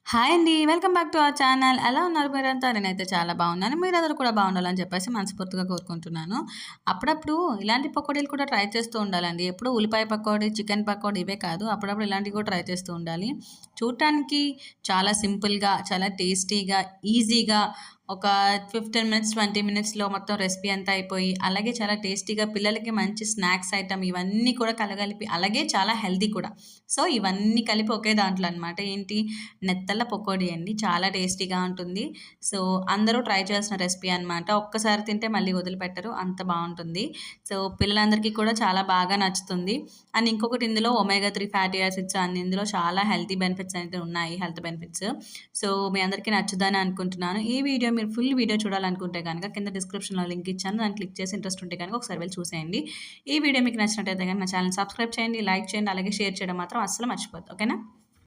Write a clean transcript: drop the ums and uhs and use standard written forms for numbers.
Hi అండి. Welcome back to our channel. ఎలా ఉన్నారు మీరంతా? నేనైతే చాలా బాగున్నాను. మీరందరూ కూడా బాగుండాలని చెప్పేసి మనస్ఫూర్తిగా కోరుకుంటున్నాను. అప్పుడప్పుడు ఇలాంటి పకోడీలు కూడా ట్రై చేస్తూ ఉండాలండి. ఎప్పుడూ ఉల్లిపాయ పకోడీ, చికెన్ పకోడీ ఇవే కాదు. అప్పుడప్పుడు ఇలాంటివి కూడా ట్రై చేస్తూ ఉండాలి. చూడటానికి చాలా సింపుల్‌గా, చాలా టేస్టీగా, ఈజీగా ఒక 15 మినిట్స్, 20 మినిట్స్‌లో మొత్తం రెసిపీ అంతా అయిపోయి, అలాగే చాలా టేస్టీగా పిల్లలకి మంచి స్నాక్స్ ఐటెమ్ ఇవన్నీ కూడా కలగలిపి, అలాగే చాలా హెల్తీ కూడా. సో, ఇవన్నీ కలిపి ఒకే దాంట్లో అనమాట. ఏంటి నెత్తళ్ళ పకోడీ అండి. చాలా టేస్టీగా ఉంటుంది. సో, అందరూ ట్రై చేయాల్సిన రెసిపీ అనమాట. ఒక్కసారి తింటే మళ్ళీ వదిలిపెట్టరు. అంత బావుంటుంది. సో, పిల్లలందరికీ కూడా చాలా బాగా నచ్చుతుంది. అండ్ ఇంకొకటి ఇందులో ఒమేగా 3 ఫ్యాటీ యాసిడ్స్ అండ్ ఇందులో చాలా హెల్తీ బెనిఫిట్స్ అయితే ఉన్నాయి. Health benefits. సో, మీ అందరికీ నచ్చుద్దని అనుకుంటున్నాను. ఈ వీడియో మీరు ఫుల్ వీడియో చూడాలనుకుంటే గనక కింద డిస్క్రిప్షన్‌లో లింక్ ఇచ్చాను. దాన్ని క్లిక్ చేసి ఇంట్రెస్ట్ ఉంటే గనక ఒకసారి వెళ్లి చూసేయండి. ఈ వీడియో మీకు నచ్చినట్టయితే గనక నా ఛానెల్‌ని సబ్స్క్రైబ్ చేయండి, లైక్ చేయండి, అలాగే షేర్ చేయడం మాత్రం అస్సలు మర్చిపోద్దు. ఓకేనా?